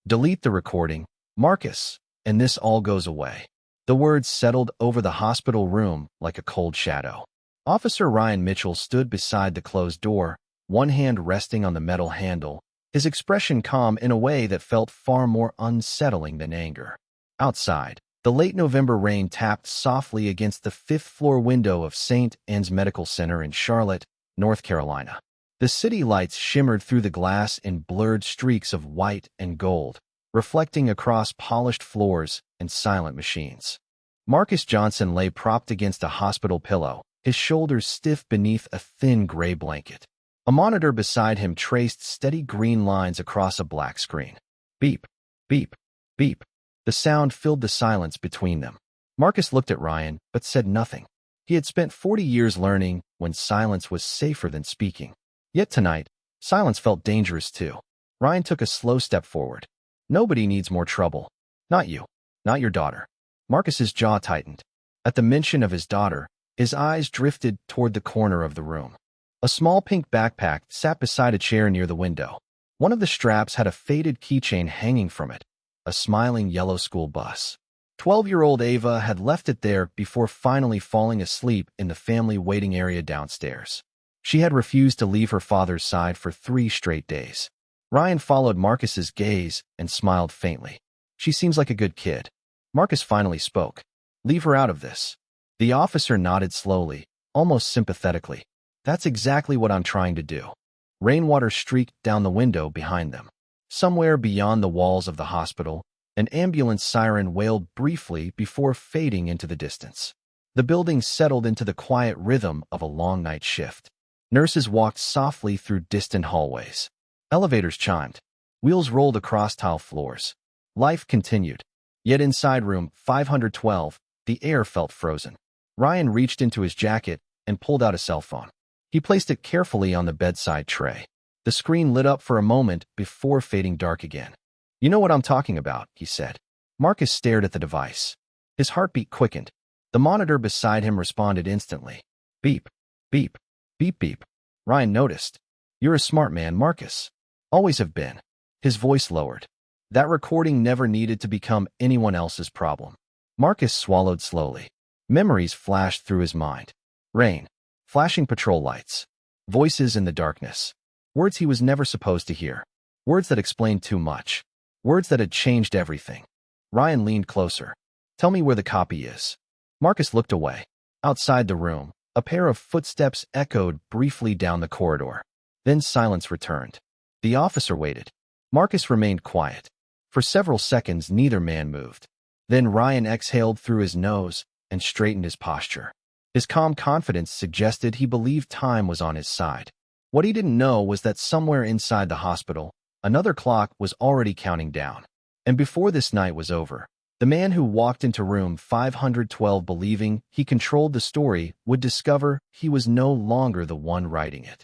Delete the recording, Marcus, and this all goes away. The words settled over the hospital room like a cold shadow. Officer Ryan Mitchell stood beside the closed door, one hand resting on the metal handle, his expression calm in a way that felt far more unsettling than anger. Outside, the late November rain tapped softly against the fifth-floor window of St. Anne's Medical Center in Charlotte, North Carolina. The city lights shimmered through the glass in blurred streaks of white and gold, reflecting across polished floors and silent machines. Marcus Johnson lay propped against a hospital pillow, his shoulders stiff beneath a thin gray blanket. A monitor beside him traced steady green lines across a black screen. Beep, beep, beep. The sound filled the silence between them. Marcus looked at Ryan, but said nothing. He had spent 40 years learning when silence was safer than speaking. Yet tonight, silence felt dangerous too. Ryan took a slow step forward. Nobody needs more trouble. Not you. Not your daughter. Marcus's jaw tightened. At the mention of his daughter, his eyes drifted toward the corner of the room. A small pink backpack sat beside a chair near the window. One of the straps had a faded keychain hanging from it, a smiling yellow school bus. 12-year-old Ava had left it there before finally falling asleep in the family waiting area downstairs. She had refused to leave her father's side for 3 straight days. Ryan followed Marcus's gaze and smiled faintly. She seems like a good kid. Marcus finally spoke. Leave her out of this. The officer nodded slowly, almost sympathetically. That's exactly what I'm trying to do. Rainwater streaked down the window behind them. Somewhere beyond the walls of the hospital, an ambulance siren wailed briefly before fading into the distance. The building settled into the quiet rhythm of a long night shift. Nurses walked softly through distant hallways. Elevators chimed. Wheels rolled across tile floors. Life continued. Yet inside room 512, the air felt frozen. Ryan reached into his jacket and pulled out a cell phone. He placed it carefully on the bedside tray. The screen lit up for a moment before fading dark again. You know what I'm talking about, he said. Marcus stared at the device. His heartbeat quickened. The monitor beside him responded instantly. Beep, beep, beep, beep. Ryan noticed. You're a smart man, Marcus. Always have been. His voice lowered. That recording never needed to become anyone else's problem. Marcus swallowed slowly. Memories flashed through his mind. Rain. Flashing patrol lights. Voices in the darkness. Words he was never supposed to hear. Words that explained too much. Words that had changed everything. Ryan leaned closer. Tell me where the copy is. Marcus looked away. Outside the room, a pair of footsteps echoed briefly down the corridor. Then silence returned. The officer waited. Marcus remained quiet. For several seconds, neither man moved. Then Ryan exhaled through his nose and straightened his posture. His calm confidence suggested he believed time was on his side. What he didn't know was that somewhere inside the hospital, another clock was already counting down. And before this night was over, the man who walked into room 512 believing he controlled the story would discover he was no longer the one writing it.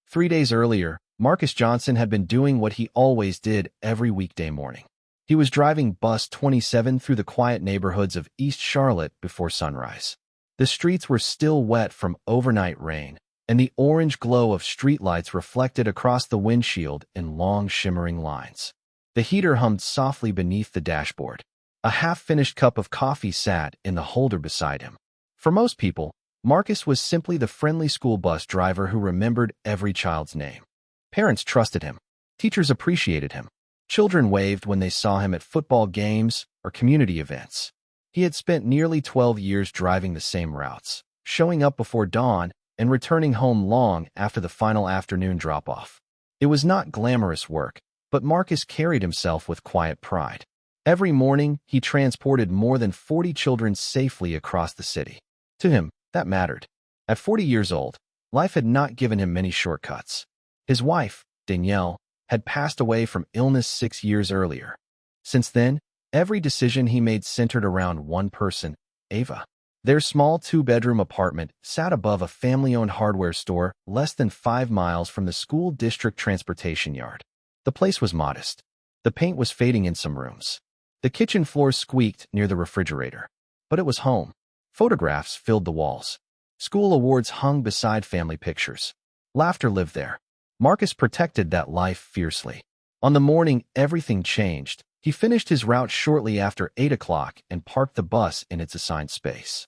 3 days earlier, Marcus Johnson had been doing what he always did every weekday morning. He was driving bus 27 through the quiet neighborhoods of East Charlotte before sunrise. The streets were still wet from overnight rain, and the orange glow of streetlights reflected across the windshield in long shimmering lines. The heater hummed softly beneath the dashboard. A half-finished cup of coffee sat in the holder beside him. For most people, Marcus was simply the friendly school bus driver who remembered every child's name. Parents trusted him. Teachers appreciated him. Children waved when they saw him at football games or community events. He had spent nearly 12 years driving the same routes, showing up before dawn and returning home long after the final afternoon drop-off. It was not glamorous work, but Marcus carried himself with quiet pride. Every morning, he transported more than 40 children safely across the city. To him, that mattered. At 40 years old, life had not given him many shortcuts. His wife, Danielle, had passed away from illness 6 years earlier. Since then, every decision he made centered around one person, Ava. Their small 2-bedroom apartment sat above a family-owned hardware store less than 5 miles from the school district transportation yard. The place was modest. The paint was fading in some rooms. The kitchen floor squeaked near the refrigerator. But it was home. Photographs filled the walls. School awards hung beside family pictures. Laughter lived there. Marcus protected that life fiercely. On the morning everything changed, He finished his route shortly after 8 o'clock and parked the bus in its assigned space.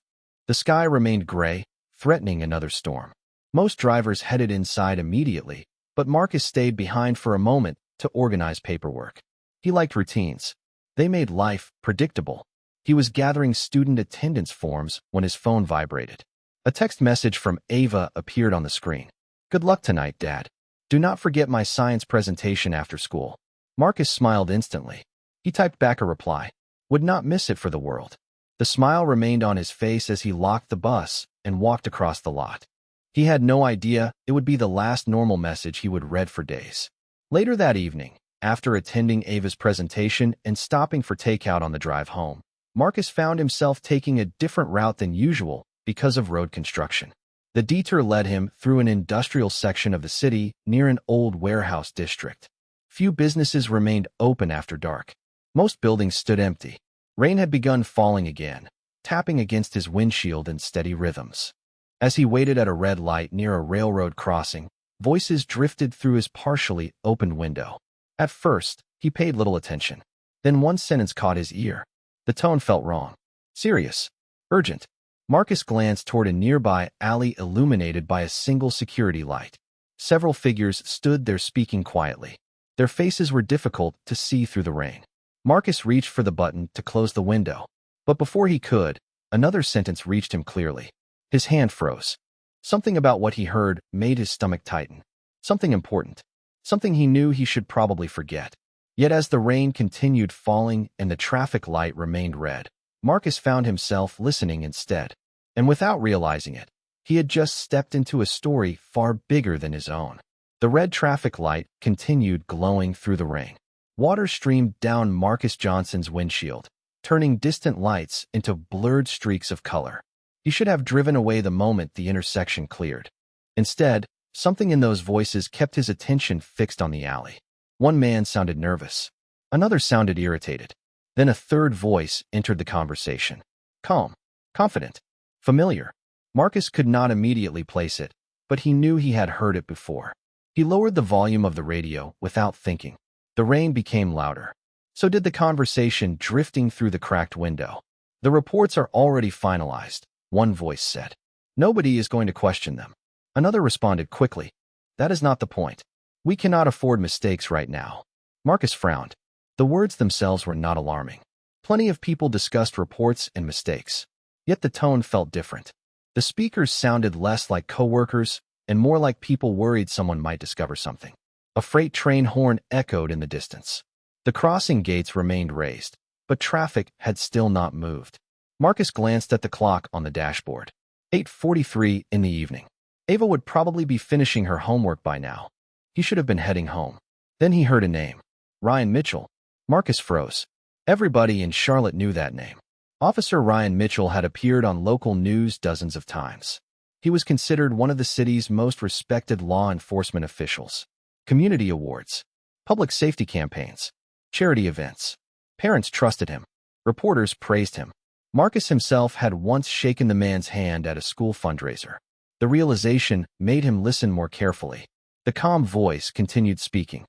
The sky remained gray, threatening another storm. Most drivers headed inside immediately, but Marcus stayed behind for a moment to organize paperwork. He liked routines. They made life predictable. He was gathering student attendance forms when his phone vibrated. A text message from Ava appeared on the screen. "Good luck tonight, Dad. Do not forget my science presentation after school." Marcus smiled instantly. He typed back a reply. Would not miss it for the world. The smile remained on his face as he locked the bus and walked across the lot. He had no idea it would be the last normal message he would read for days. Later that evening, after attending Ava's presentation and stopping for takeout on the drive home, Marcus found himself taking a different route than usual because of road construction. The detour led him through an industrial section of the city near an old warehouse district. Few businesses remained open after dark. Most buildings stood empty. Rain had begun falling again, tapping against his windshield in steady rhythms. As he waited at a red light near a railroad crossing, voices drifted through his partially opened window. At first, he paid little attention. Then one sentence caught his ear. The tone felt wrong. Serious. Urgent. Marcus glanced toward a nearby alley illuminated by a single security light. Several figures stood there speaking quietly. Their faces were difficult to see through the rain. Marcus reached for the button to close the window, but before he could, another sentence reached him clearly. His hand froze. Something about what he heard made his stomach tighten. Something important. Something he knew he should probably forget. Yet as the rain continued falling and the traffic light remained red, Marcus found himself listening instead. And without realizing it, he had just stepped into a story far bigger than his own. The red traffic light continued glowing through the rain. Water streamed down Marcus Johnson's windshield, turning distant lights into blurred streaks of color. He should have driven away the moment the intersection cleared. Instead, something in those voices kept his attention fixed on the alley. One man sounded nervous. Another sounded irritated. Then a third voice entered the conversation. Calm, confident, familiar. Marcus could not immediately place it, but he knew he had heard it before. He lowered the volume of the radio without thinking. The rain became louder. So did the conversation drifting through the cracked window. The reports are already finalized, one voice said. Nobody is going to question them. Another responded quickly. That is not the point. We cannot afford mistakes right now. Marcus frowned. The words themselves were not alarming. Plenty of people discussed reports and mistakes. Yet the tone felt different. The speakers sounded less like coworkers and more like people worried someone might discover something. A freight train horn echoed in the distance. The crossing gates remained raised, but traffic had still not moved. Marcus glanced at the clock on the dashboard. 8:43 in the evening. Ava would probably be finishing her homework by now. He should have been heading home. Then he heard a name. Ryan Mitchell. Marcus froze. Everybody in Charlotte knew that name. Officer Ryan Mitchell had appeared on local news dozens of times. He was considered one of the city's most respected law enforcement officials. Community awards, public safety campaigns, charity events. Parents trusted him. Reporters praised him. Marcus himself had once shaken the man's hand at a school fundraiser. The realization made him listen more carefully. The calm voice continued speaking.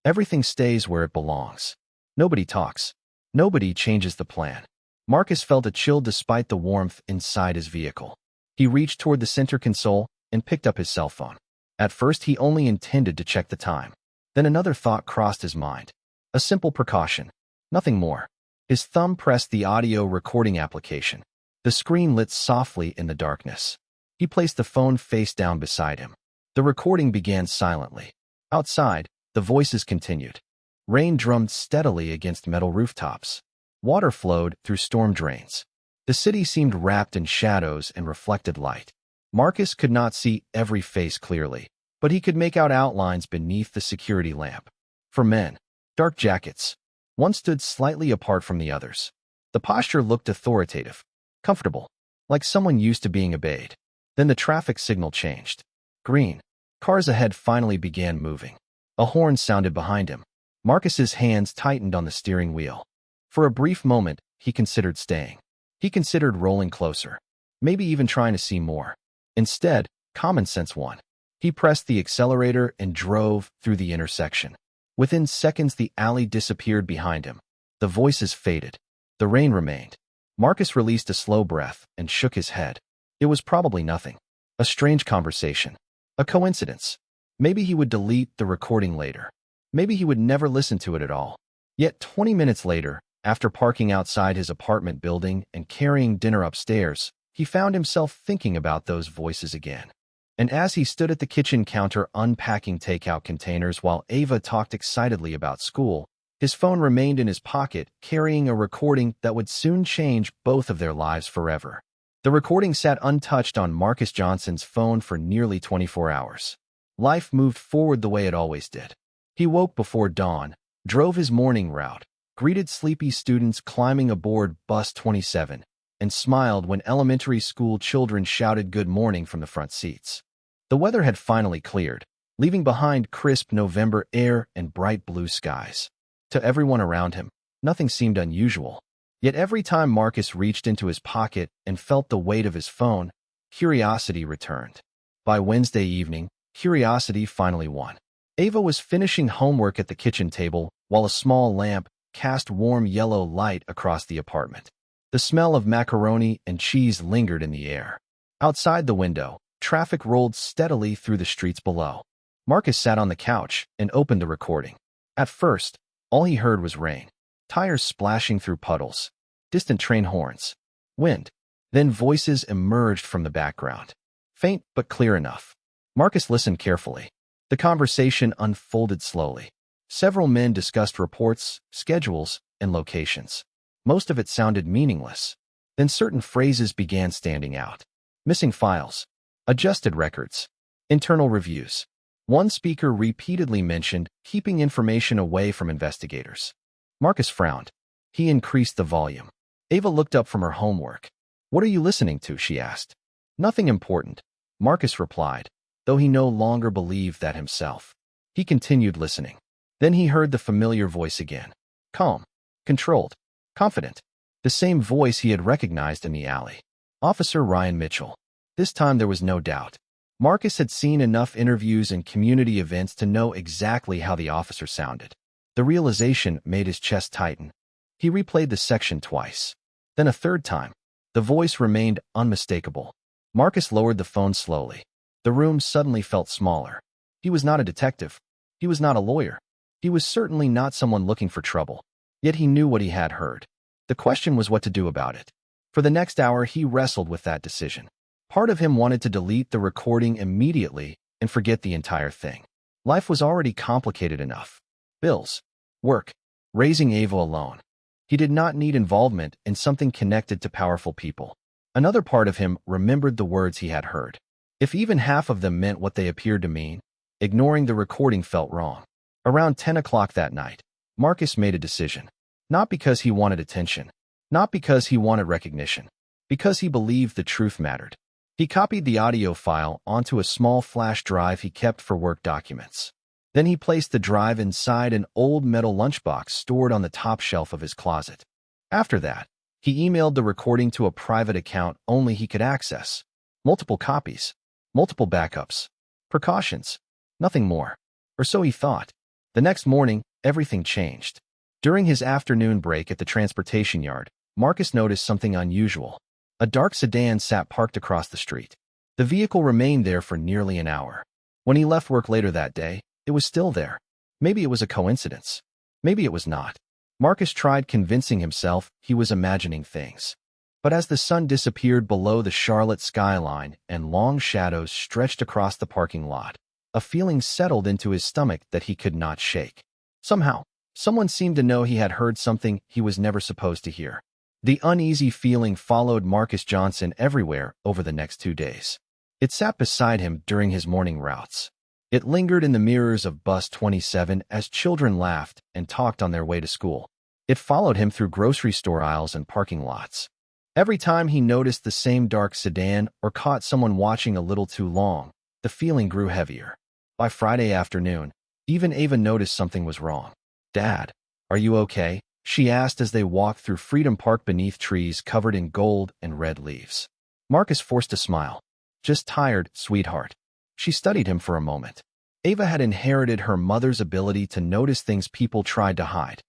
Everything stays where it belongs. Nobody talks. Nobody changes the plan. Marcus felt a chill despite the warmth inside his vehicle. He reached toward the center console and picked up his cell phone. At first, he only intended to check the time. Then another thought crossed his mind. A simple precaution. Nothing more. His thumb pressed the audio recording application. The screen lit softly in the darkness. He placed the phone face down beside him. The recording began silently. Outside, the voices continued. Rain drummed steadily against metal rooftops. Water flowed through storm drains. The city seemed wrapped in shadows and reflected light. Marcus could not see every face clearly, but he could make out outlines beneath the security lamp. For men, dark jackets. One stood slightly apart from the others. The posture looked authoritative, comfortable, like someone used to being obeyed. Then the traffic signal changed. Green. Cars ahead finally began moving. A horn sounded behind him. Marcus's hands tightened on the steering wheel. For a brief moment, he considered staying. He considered rolling closer, maybe even trying to see more. Instead, common sense won. He pressed the accelerator and drove through the intersection. Within seconds, the alley disappeared behind him. The voices faded. The rain remained. Marcus released a slow breath and shook his head. It was probably nothing. A strange conversation. A coincidence. Maybe he would delete the recording later. Maybe he would never listen to it at all. Yet 20 minutes later, after parking outside his apartment building and carrying dinner upstairs, he found himself thinking about those voices again. And as he stood at the kitchen counter unpacking takeout containers while Ava talked excitedly about school, his phone remained in his pocket, carrying a recording that would soon change both of their lives forever. The recording sat untouched on Marcus Johnson's phone for nearly 24 hours. Life moved forward the way it always did. He woke before dawn, drove his morning route, greeted sleepy students climbing aboard Bus 27, and smiled when elementary school children shouted good morning from the front seats. The weather had finally cleared, leaving behind crisp November air and bright blue skies. To everyone around him, nothing seemed unusual. Yet every time Marcus reached into his pocket and felt the weight of his phone, curiosity returned. By Wednesday evening, curiosity finally won. Ava was finishing homework at the kitchen table while a small lamp cast warm yellow light across the apartment. The smell of macaroni and cheese lingered in the air. Outside the window, traffic rolled steadily through the streets below. Marcus sat on the couch and opened the recording. At first, all he heard was rain, tires splashing through puddles, distant train horns, wind. Then voices emerged from the background, faint but clear enough. Marcus listened carefully. The conversation unfolded slowly. Several men discussed reports, schedules, and locations. Most of it sounded meaningless. Then certain phrases began standing out. Missing files, adjusted records, internal reviews. One speaker repeatedly mentioned keeping information away from investigators. Marcus frowned. He increased the volume. Ava looked up from her homework. "What are you listening to?" she asked. "Nothing important," Marcus replied, though he no longer believed that himself. He continued listening. Then he heard the familiar voice again. Calm, controlled, confident. The same voice he had recognized in the alley. Officer Ryan Mitchell. This time there was no doubt. Marcus had seen enough interviews and community events to know exactly how the officer sounded. The realization made his chest tighten. He replayed the section twice. Then a third time. The voice remained unmistakable. Marcus lowered the phone slowly. The room suddenly felt smaller. He was not a detective. He was not a lawyer. He was certainly not someone looking for trouble. Yet he knew what he had heard. The question was what to do about it. For the next hour, he wrestled with that decision. Part of him wanted to delete the recording immediately and forget the entire thing. Life was already complicated enough. Bills, work, raising Ava alone. He did not need involvement in something connected to powerful people. Another part of him remembered the words he had heard. If even half of them meant what they appeared to mean, ignoring the recording felt wrong. Around 10 o'clock that night, Marcus made a decision. Not because he wanted attention, not because he wanted recognition, because he believed the truth mattered. He copied the audio file onto a small flash drive he kept for work documents. Then he placed the drive inside an old metal lunchbox stored on the top shelf of his closet. After that, he emailed the recording to a private account only he could access. Multiple copies, multiple backups, precautions, nothing more. Or so he thought. The next morning, everything changed. During his afternoon break at the transportation yard, Marcus noticed something unusual. A dark sedan sat parked across the street. The vehicle remained there for nearly an hour. When he left work later that day, it was still there. Maybe it was a coincidence. Maybe it was not. Marcus tried convincing himself he was imagining things. But as the sun disappeared below the Charlotte skyline and long shadows stretched across the parking lot, a feeling settled into his stomach that he could not shake. Somehow, someone seemed to know he had heard something he was never supposed to hear. The uneasy feeling followed Marcus Johnson everywhere over the next 2 days. It sat beside him during his morning routes. It lingered in the mirrors of Bus 27 as children laughed and talked on their way to school. It followed him through grocery store aisles and parking lots. Every time he noticed the same dark sedan or caught someone watching a little too long, the feeling grew heavier. By Friday afternoon, even Ava noticed something was wrong. "Dad, are you okay?" she asked as they walked through Freedom Park beneath trees covered in gold and red leaves. Marcus forced a smile. "Just tired, sweetheart." She studied him for a moment. Ava had inherited her mother's ability to notice things people tried to hide.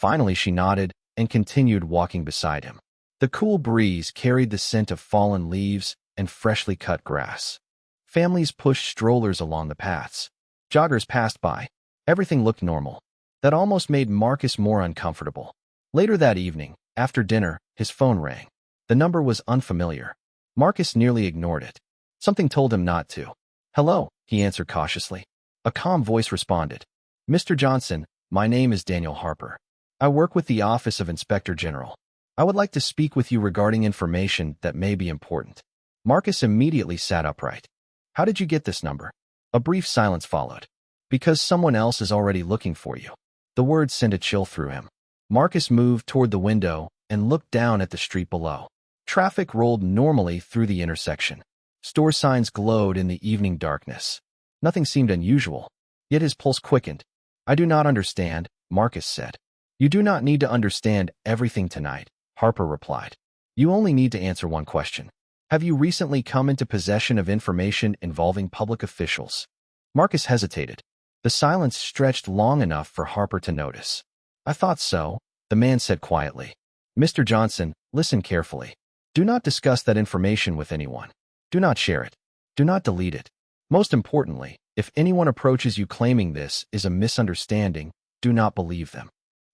Finally, she nodded, and continued walking beside him. The cool breeze carried the scent of fallen leaves and freshly cut grass. Families pushed strollers along the paths. Joggers passed by. Everything looked normal. That almost made Marcus more uncomfortable. Later that evening, after dinner, his phone rang. The number was unfamiliar. Marcus nearly ignored it. Something told him not to. "Hello," he answered cautiously. A calm voice responded. "Mr. Johnson, my name is Daniel Harper. I work with the Office of Inspector General. I would like to speak with you regarding information that may be important." Marcus immediately sat upright. "How did you get this number?" A brief silence followed. "Because someone else is already looking for you." The words sent a chill through him. Marcus moved toward the window and looked down at the street below. Traffic rolled normally through the intersection. Store signs glowed in the evening darkness. Nothing seemed unusual, yet his pulse quickened. "I do not understand," Marcus said. "You do not need to understand everything tonight," Harper replied. "You only need to answer one question. Have you recently come into possession of information involving public officials?" Marcus hesitated. The silence stretched long enough for Harper to notice. "I thought so," the man said quietly. "Mr. Johnson, listen carefully. Do not discuss that information with anyone. Do not share it. Do not delete it. Most importantly, if anyone approaches you claiming this is a misunderstanding, do not believe them."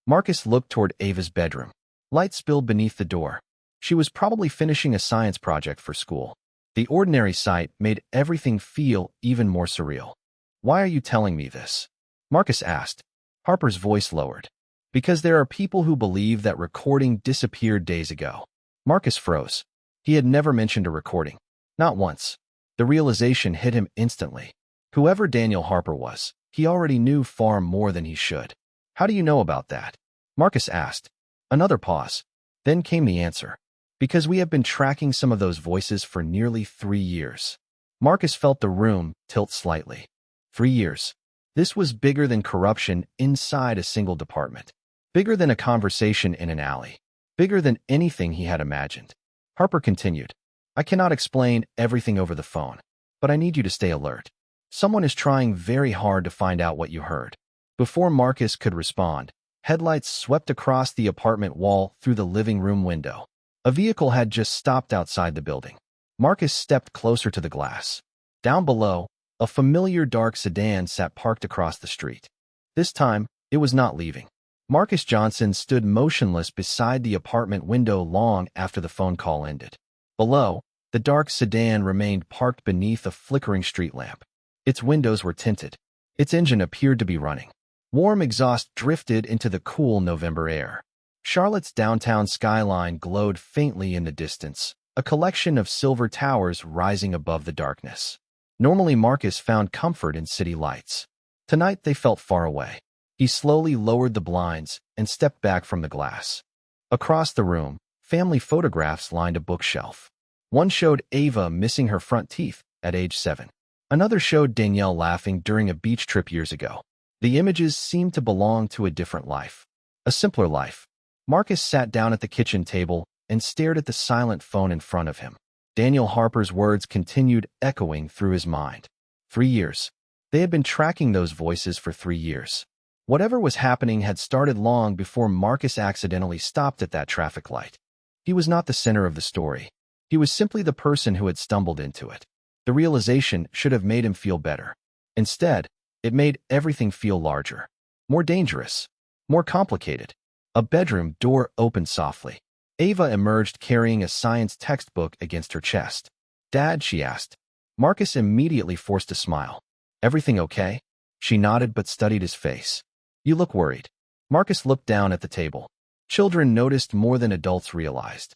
Marcus looked toward Ava's bedroom. Light spilled beneath the door. She was probably finishing a science project for school. The ordinary sight made everything feel even more surreal. "Why are you telling me this?" Marcus asked. Harper's voice lowered. "Because there are people who believe that recording disappeared days ago." Marcus froze. He had never mentioned a recording. Not once. The realization hit him instantly. Whoever Daniel Harper was, he already knew far more than he should. "How do you know about that?" Marcus asked. Another pause. Then came the answer. "Because we have been tracking some of those voices for nearly 3 years." Marcus felt the room tilt slightly. 3 years. This was bigger than corruption inside a single department. Bigger than a conversation in an alley. Bigger than anything he had imagined. Harper continued. "I cannot explain everything over the phone, but I need you to stay alert. Someone is trying very hard to find out what you heard." Before Marcus could respond, headlights swept across the apartment wall through the living room window. A vehicle had just stopped outside the building. Marcus stepped closer to the glass. Down below, a familiar dark sedan sat parked across the street. This time, it was not leaving. Marcus Johnson stood motionless beside the apartment window long after the phone call ended. Below, the dark sedan remained parked beneath a flickering street lamp. Its windows were tinted. Its engine appeared to be running. Warm exhaust drifted into the cool November air. Charlotte's downtown skyline glowed faintly in the distance, a collection of silver towers rising above the darkness. Normally, Marcus found comfort in city lights. Tonight, they felt far away. He slowly lowered the blinds and stepped back from the glass. Across the room, family photographs lined a bookshelf. One showed Ava missing her front teeth at age 7. Another showed Danielle laughing during a beach trip years ago. The images seemed to belong to a different life. A simpler life. Marcus sat down at the kitchen table and stared at the silent phone in front of him. Daniel Harper's words continued echoing through his mind. 3 years. They had been tracking those voices for 3 years. Whatever was happening had started long before Marcus accidentally stopped at that traffic light. He was not the center of the story. He was simply the person who had stumbled into it. The realization should have made him feel better. Instead, it made everything feel larger, more dangerous, more complicated. A bedroom door opened softly. Ava emerged carrying a science textbook against her chest. "Dad," she asked. Marcus immediately forced a smile. "Everything okay?" She nodded but studied his face. "You look worried." Marcus looked down at the table. Children noticed more than adults realized.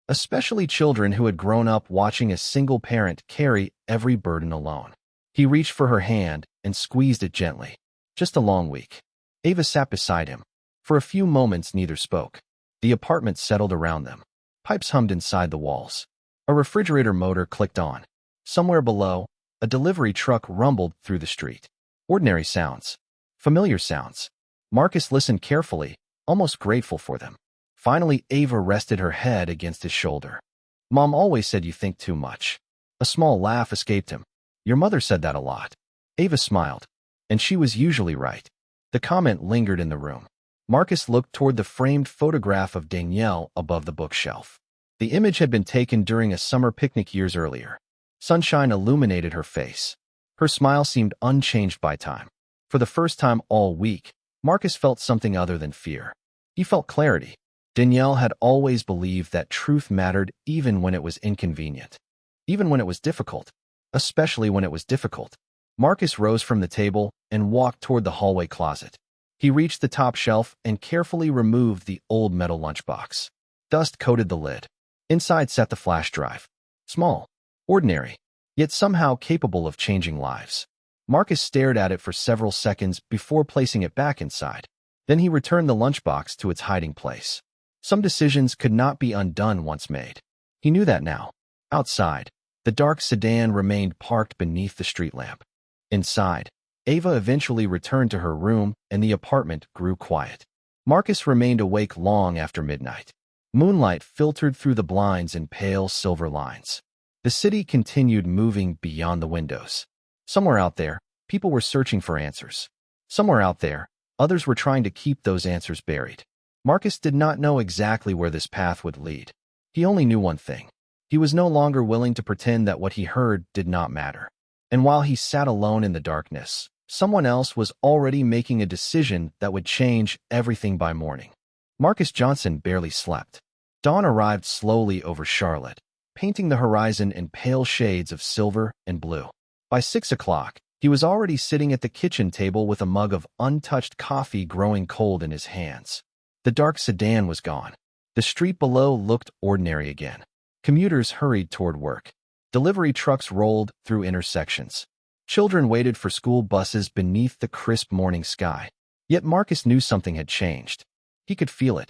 Especially children who had grown up watching a single parent carry every burden alone. He reached for her hand and squeezed it gently. "Just a long week." Ava sat beside him. For a few moments, neither spoke. The apartment settled around them. Pipes hummed inside the walls. A refrigerator motor clicked on. Somewhere below, a delivery truck rumbled through the street. Ordinary sounds. Familiar sounds. Marcus listened carefully, almost grateful for them. Finally, Ava rested her head against his shoulder. "Mom always said you think too much." A small laugh escaped him. "Your mother said that a lot." Ava smiled. And she was usually right. The comment lingered in the room. Marcus looked toward the framed photograph of Danielle above the bookshelf. The image had been taken during a summer picnic years earlier. Sunshine illuminated her face. Her smile seemed unchanged by time. For the first time all week, Marcus felt something other than fear. He felt clarity. Danielle had always believed that truth mattered even when it was inconvenient. Even when it was difficult. Especially when it was difficult. Marcus rose from the table and walked toward the hallway closet. He reached the top shelf and carefully removed the old metal lunchbox. Dust coated the lid. Inside sat the flash drive. Small, ordinary, yet somehow capable of changing lives. Marcus stared at it for several seconds before placing it back inside. Then he returned the lunchbox to its hiding place. Some decisions could not be undone once made. He knew that now. Outside, the dark sedan remained parked beneath the street lamp. Inside, Ava eventually returned to her room and the apartment grew quiet. Marcus remained awake long after midnight. Moonlight filtered through the blinds in pale silver lines. The city continued moving beyond the windows. Somewhere out there, people were searching for answers. Somewhere out there, others were trying to keep those answers buried. Marcus did not know exactly where this path would lead. He only knew one thing. He was no longer willing to pretend that what he heard did not matter. And while he sat alone in the darkness, someone else was already making a decision that would change everything by morning. Marcus Johnson barely slept. Dawn arrived slowly over Charlotte, painting the horizon in pale shades of silver and blue. By 6 o'clock, he was already sitting at the kitchen table with a mug of untouched coffee growing cold in his hands. The dark sedan was gone. The street below looked ordinary again. Commuters hurried toward work. Delivery trucks rolled through intersections. Children waited for school buses beneath the crisp morning sky. Yet Marcus knew something had changed. He could feel it.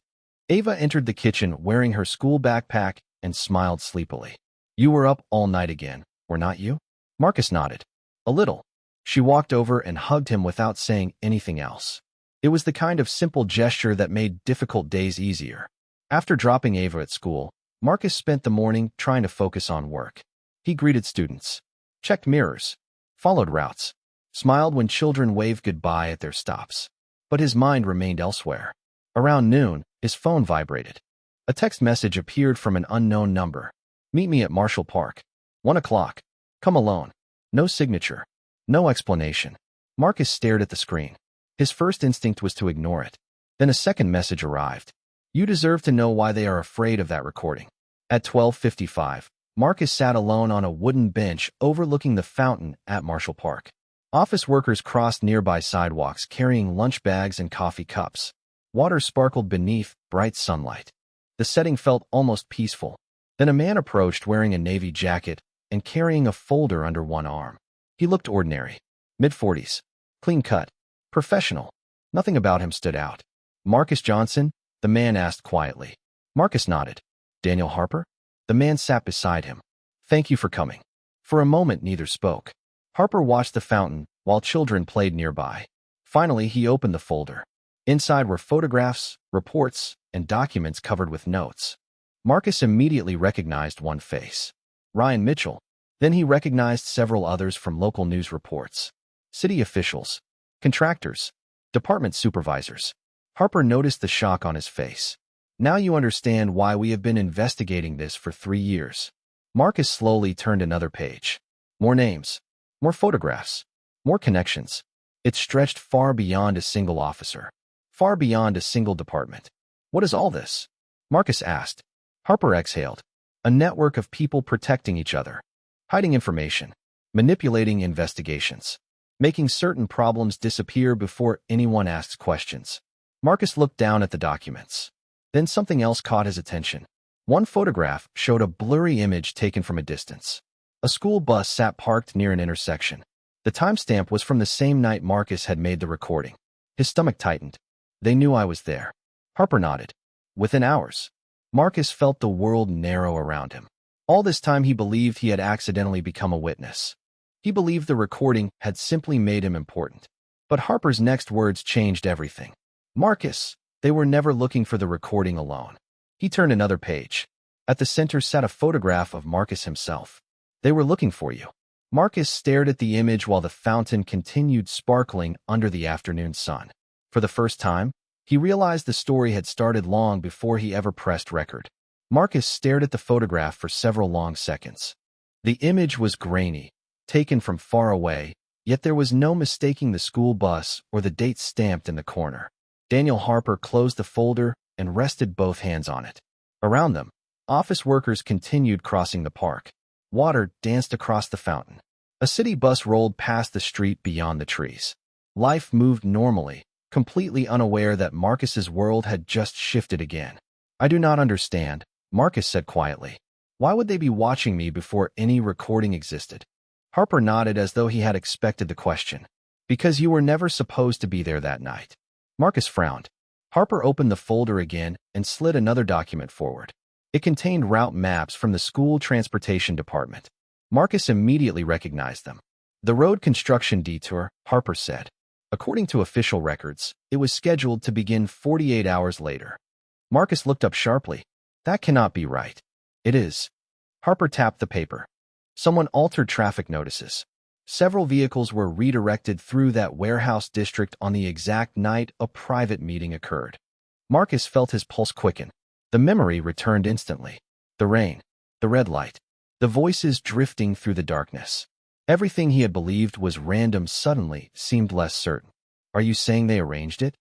Ava entered the kitchen wearing her school backpack and smiled sleepily. "You were up all night again, were not you?" Marcus nodded. "A little." She walked over and hugged him without saying anything else. It was the kind of simple gesture that made difficult days easier. After dropping Ava at school, Marcus spent the morning trying to focus on work. He greeted students, checked mirrors, followed routes, smiled when children waved goodbye at their stops. But his mind remained elsewhere. Around noon, his phone vibrated. A text message appeared from an unknown number. "Meet me at Marshall Park. 1 o'clock. Come alone." No signature. No explanation. Marcus stared at the screen. His first instinct was to ignore it. Then a second message arrived. "You deserve to know why they are afraid of that recording." At 12:55, Marcus sat alone on a wooden bench overlooking the fountain at Marshall Park. Office workers crossed nearby sidewalks carrying lunch bags and coffee cups. Water sparkled beneath bright sunlight. The setting felt almost peaceful. Then a man approached wearing a navy jacket and carrying a folder under one arm. He looked ordinary. Mid-40s. Clean-cut. Professional. Nothing about him stood out. "Marcus Johnson?" the man asked quietly. Marcus nodded. "Daniel Harper?" The man sat beside him. "Thank you for coming." For a moment neither spoke. Harper watched the fountain while children played nearby. Finally, he opened the folder. Inside were photographs, reports, and documents covered with notes. Marcus immediately recognized one face. Ryan Mitchell. Then he recognized several others from local news reports. City officials, contractors, department supervisors. Harper noticed the shock on his face. "Now you understand why we have been investigating this for 3 years." Marcus slowly turned another page. More names, more photographs, more connections. It stretched far beyond a single officer, far beyond a single department. "What is all this?" Marcus asked. Harper exhaled. "A network of people protecting each other, hiding information, manipulating investigations, making certain problems disappear before anyone asks questions." Marcus looked down at the documents. Then something else caught his attention. One photograph showed a blurry image taken from a distance. A school bus sat parked near an intersection. The timestamp was from the same night Marcus had made the recording. His stomach tightened. "They knew I was there." Harper nodded. "Within hours." Marcus felt the world narrow around him. All this time he believed he had accidentally become a witness. He believed the recording had simply made him important. But Harper's next words changed everything. "Marcus, they were never looking for the recording alone." He turned another page. At the center sat a photograph of Marcus himself. "They were looking for you." Marcus stared at the image while the fountain continued sparkling under the afternoon sun. For the first time, He realized the story had started long before he ever pressed record. Marcus stared at the photograph for several long seconds. The image was grainy, taken from far away, yet there was no mistaking the school bus or the date stamped in the corner. Daniel Harper closed the folder and rested both hands on it. Around them, office workers continued crossing the park. Water danced across the fountain. A city bus rolled past the street beyond the trees. Life moved normally, completely unaware that Marcus's world had just shifted again. "I do not understand," Marcus said quietly. "Why would they be watching me before any recording existed?" Harper nodded as though he had expected the question. "Because you were never supposed to be there that night." Marcus frowned. Harper opened the folder again and slid another document forward. It contained route maps from the school transportation department. Marcus immediately recognized them. "The road construction detour," Harper said. According to official records, it was scheduled to begin 48 hours later. Marcus looked up sharply. "That cannot be right." "It is." Harper tapped the paper. Someone altered traffic notices. Several vehicles were redirected through that warehouse district on the exact night a private meeting occurred. Marcus felt his pulse quicken. The memory returned instantly. The rain, the red light, the voices drifting through the darkness. Everything he had believed was random suddenly seemed less certain. "Are you saying they arranged it?"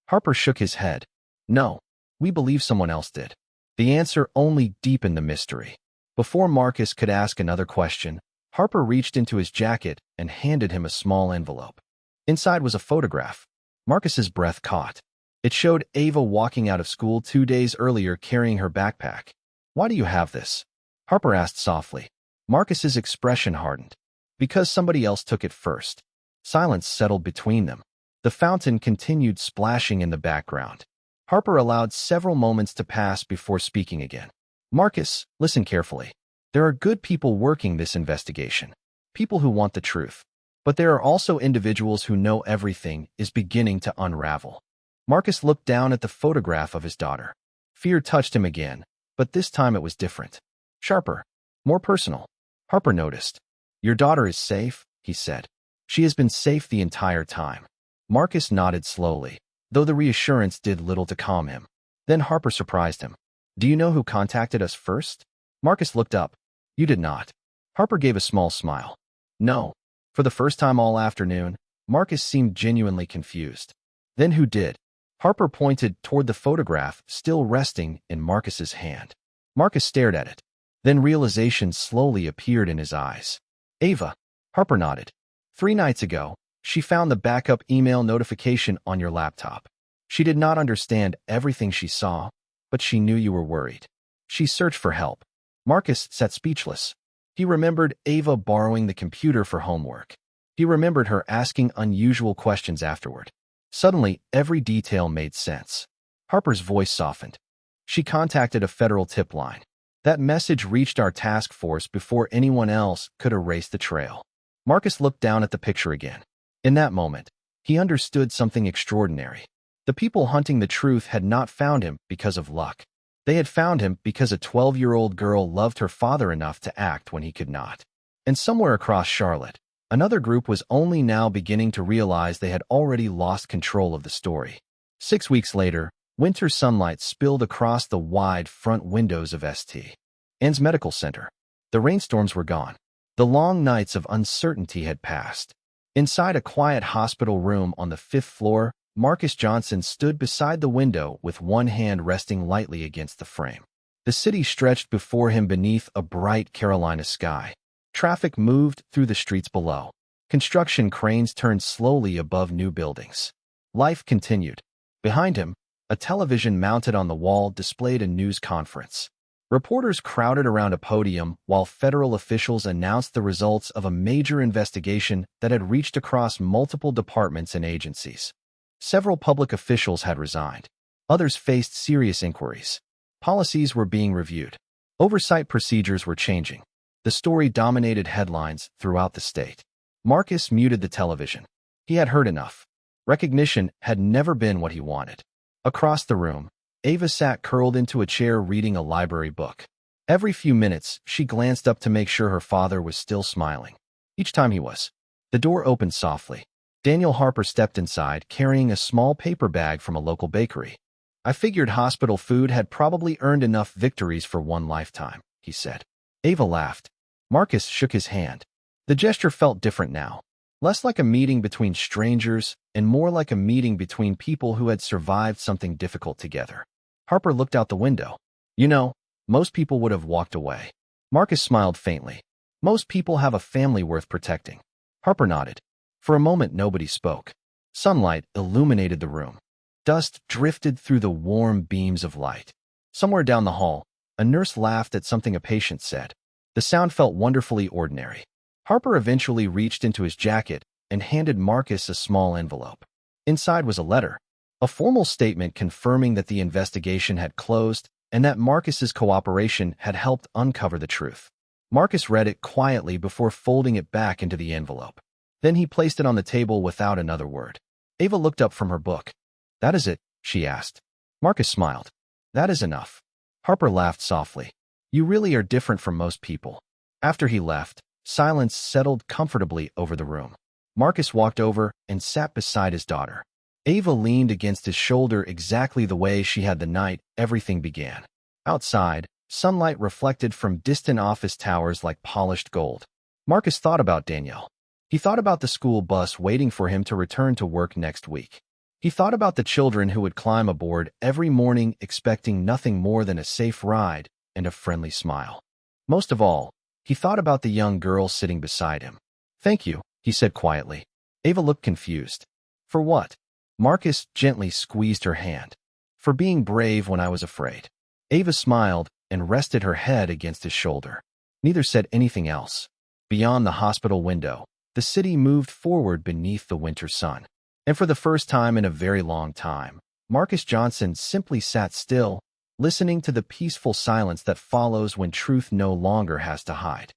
Harper shook his head. "No, we believe someone else did." The answer only deepened the mystery. Before Marcus could ask another question, Harper reached into his jacket and handed him a small envelope. Inside was a photograph. Marcus's breath caught. It showed Ava walking out of school 2 days earlier carrying her backpack. "Why do you have this?" Harper asked softly. Marcus's expression hardened. "Because somebody else took it first." Silence settled between them. The fountain continued splashing in the background. Harper allowed several moments to pass before speaking again. "Marcus, listen carefully. There are good people working this investigation. People who want the truth. But there are also individuals who know everything is beginning to unravel." Marcus looked down at the photograph of his daughter. Fear touched him again, but this time it was different. Sharper. More personal. Harper noticed. "Your daughter is safe," he said. "She has been safe the entire time." Marcus nodded slowly, though the reassurance did little to calm him. Then Harper surprised him. "Do you know who contacted us first?" Marcus looked up. "You did not." Harper gave a small smile. "No." For the first time all afternoon, Marcus seemed genuinely confused. "Then who did?" Harper pointed toward the photograph still resting in Marcus's hand. Marcus stared at it. Then realization slowly appeared in his eyes. "Ava." Harper nodded. 3 nights ago, she found the backup email notification on your laptop. She did not understand everything she saw, but she knew you were worried. She searched for help. Marcus sat speechless. He remembered Ava borrowing the computer for homework. He remembered her asking unusual questions afterward. Suddenly, every detail made sense. Harper's voice softened. "She contacted a federal tip line. That message reached our task force before anyone else could erase the trail." Marcus looked down at the picture again. In that moment, he understood something extraordinary. The people hunting the truth had not found him because of luck. They had found him because a 12-year-old girl loved her father enough to act when he could not. And somewhere across Charlotte, another group was only now beginning to realize they had already lost control of the story. 6 weeks later, winter sunlight spilled across the wide front windows of St. Anne's Medical Center. The rainstorms were gone. The long nights of uncertainty had passed. Inside a quiet hospital room on the 5th floor, Marcus Johnson stood beside the window with one hand resting lightly against the frame. The city stretched before him beneath a bright Carolina sky. Traffic moved through the streets below. Construction cranes turned slowly above new buildings. Life continued. Behind him, a television mounted on the wall displayed a news conference. Reporters crowded around a podium while federal officials announced the results of a major investigation that had reached across multiple departments and agencies. Several public officials had resigned. Others faced serious inquiries. Policies were being reviewed. Oversight procedures were changing. The story dominated headlines throughout the state. Marcus muted the television. He had heard enough. Recognition had never been what he wanted. Across the room, Ava sat curled into a chair reading a library book. Every few minutes, she glanced up to make sure her father was still smiling. Each time he was. The door opened softly. Daniel Harper stepped inside, carrying a small paper bag from a local bakery. I figured hospital food had probably earned enough victories for one lifetime, he said. Ava laughed. Marcus shook his hand. The gesture felt different now. Less like a meeting between strangers and more like a meeting between people who had survived something difficult together. Harper looked out the window. You know, most people would have walked away. Marcus smiled faintly. Most people have a family worth protecting. Harper nodded. For a moment, nobody spoke. Sunlight illuminated the room. Dust drifted through the warm beams of light. Somewhere down the hall, a nurse laughed at something a patient said. The sound felt wonderfully ordinary. Harper eventually reached into his jacket and handed Marcus a small envelope. Inside was a letter, a formal statement confirming that the investigation had closed and that Marcus's cooperation had helped uncover the truth. Marcus read it quietly before folding it back into the envelope. Then he placed it on the table without another word. Ava looked up from her book. That is it, she asked. Marcus smiled. That is enough. Harper laughed softly. You really are different from most people. After he left, silence settled comfortably over the room. Marcus walked over and sat beside his daughter. Ava leaned against his shoulder exactly the way she had the night everything began. Outside, sunlight reflected from distant office towers like polished gold. Marcus thought about Danielle. He thought about the school bus waiting for him to return to work next week. He thought about the children who would climb aboard every morning expecting nothing more than a safe ride and a friendly smile. Most of all, he thought about the young girl sitting beside him. Thank you, he said quietly. Ava looked confused. For what? Marcus gently squeezed her hand. For being brave when I was afraid. Ava smiled and rested her head against his shoulder. Neither said anything else. Beyond the hospital window, the city moved forward beneath the winter sun. And for the first time in a very long time, Marcus Johnson simply sat still, listening to the peaceful silence that follows when truth no longer has to hide.